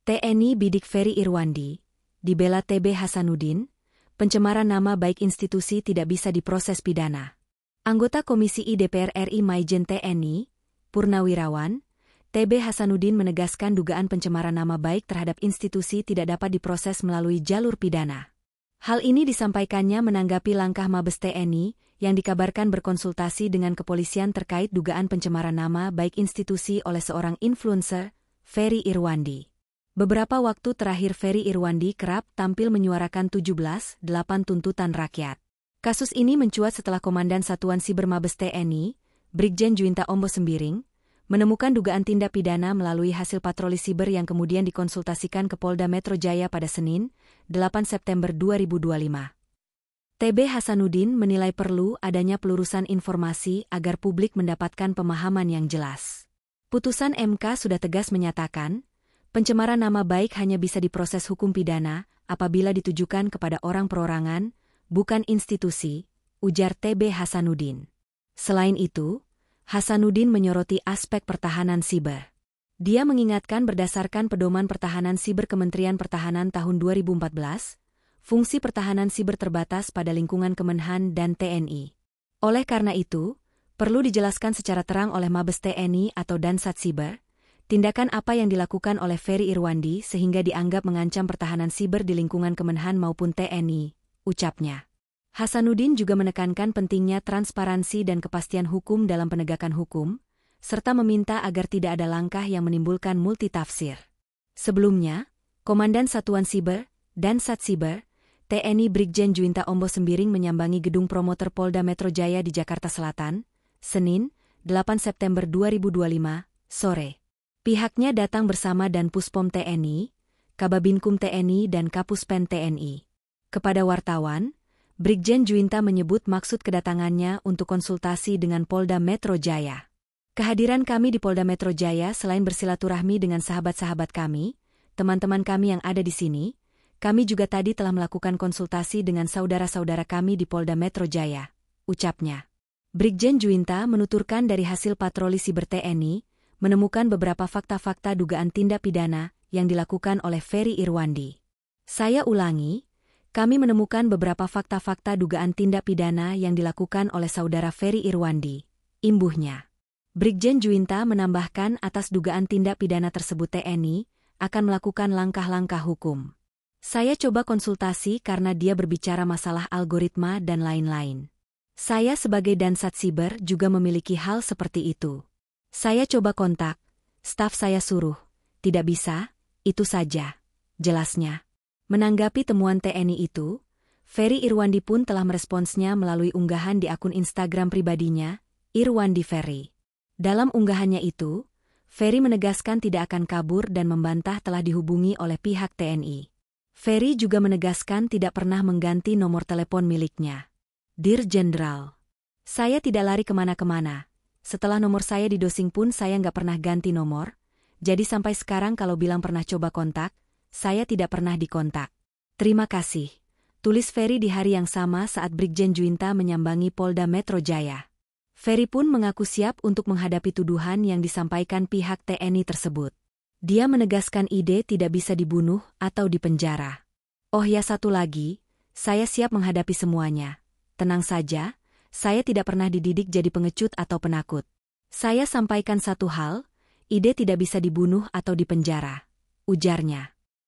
TNI Bidik Ferry Irwandi, dibela TB Hasanuddin, pencemaran nama baik institusi tidak bisa diproses pidana. Anggota Komisi I DPR RI Maijen TNI, Purnawirawan, TB Hasanuddin menegaskan dugaan pencemaran nama baik terhadap institusi tidak dapat diproses melalui jalur pidana. Hal ini disampaikannya menanggapi langkah Mabes TNI yang dikabarkan berkonsultasi dengan kepolisian terkait dugaan pencemaran nama baik institusi oleh seorang influencer, Ferry Irwandi. Beberapa waktu terakhir Ferry Irwandi kerap tampil menyuarakan 17-8 tuntutan rakyat. Kasus ini mencuat setelah Komandan Satuan Siber Mabes TNI, Brigjen Juwinta Ombo Sembiring, menemukan dugaan tindak pidana melalui hasil patroli siber yang kemudian dikonsultasikan ke Polda Metro Jaya pada Senin, 8 September 2025. TB Hasanuddin menilai perlu adanya pelurusan informasi agar publik mendapatkan pemahaman yang jelas. Putusan MK sudah tegas menyatakan, pencemaran nama baik hanya bisa diproses hukum pidana apabila ditujukan kepada orang perorangan, bukan institusi, ujar TB Hasanuddin. Selain itu, Hasanuddin menyoroti aspek pertahanan siber. Dia mengingatkan berdasarkan Pedoman Pertahanan Siber Kementerian Pertahanan tahun 2014, fungsi pertahanan siber terbatas pada lingkungan Kemenhan dan TNI. Oleh karena itu, perlu dijelaskan secara terang oleh Mabes TNI atau Dansat Siber, tindakan apa yang dilakukan oleh Ferry Irwandi sehingga dianggap mengancam pertahanan siber di lingkungan Kemenhan maupun TNI, ucapnya. Hasanuddin juga menekankan pentingnya transparansi dan kepastian hukum dalam penegakan hukum, serta meminta agar tidak ada langkah yang menimbulkan multitafsir. Sebelumnya, Komandan Satuan Siber, Dansat Siber, TNI Brigjen Juwinta Ombo Sembiring menyambangi gedung promoter Polda Metro Jaya di Jakarta Selatan, Senin, 8 September 2025, sore. Pihaknya datang bersama Danpuspom TNI, Kababinkum TNI dan Kapuspen TNI. Kepada wartawan, Brigjen Juwinta menyebut maksud kedatangannya untuk konsultasi dengan Polda Metro Jaya. Kehadiran kami di Polda Metro Jaya selain bersilaturahmi dengan sahabat-sahabat kami, teman-teman kami yang ada di sini, kami juga tadi telah melakukan konsultasi dengan saudara-saudara kami di Polda Metro Jaya, ucapnya. Brigjen Juwinta menuturkan dari hasil patroli siber TNI, menemukan beberapa fakta-fakta dugaan tindak pidana yang dilakukan oleh Ferry Irwandi. Saya ulangi, kami menemukan beberapa fakta-fakta dugaan tindak pidana yang dilakukan oleh saudara Ferry Irwandi, imbuhnya. Brigjen Juwinta menambahkan atas dugaan tindak pidana tersebut TNI akan melakukan langkah-langkah hukum. Saya coba konsultasi karena dia berbicara masalah algoritma dan lain-lain. Saya sebagai Dansat Siber juga memiliki hal seperti itu. Saya coba kontak, staf saya suruh, tidak bisa, itu saja, jelasnya. Menanggapi temuan TNI itu, Ferry Irwandi pun telah meresponsnya melalui unggahan di akun Instagram pribadinya, Irwandi Ferry. Dalam unggahannya itu, Ferry menegaskan tidak akan kabur dan membantah telah dihubungi oleh pihak TNI. Ferry juga menegaskan tidak pernah mengganti nomor telepon miliknya. Dear Jenderal, saya tidak lari kemana-kemana. Setelah nomor saya didosing pun saya nggak pernah ganti nomor, jadi sampai sekarang kalau bilang pernah coba kontak, saya tidak pernah dikontak. Terima kasih, tulis Ferry di hari yang sama saat Brigjen Juwinta menyambangi Polda Metro Jaya. Ferry pun mengaku siap untuk menghadapi tuduhan yang disampaikan pihak TNI tersebut. Dia menegaskan ide tidak bisa dibunuh atau dipenjara. Oh ya satu lagi, saya siap menghadapi semuanya. Tenang saja, saya tidak pernah dididik jadi pengecut atau penakut. Saya sampaikan satu hal, ide tidak bisa dibunuh atau dipenjara, ujarnya.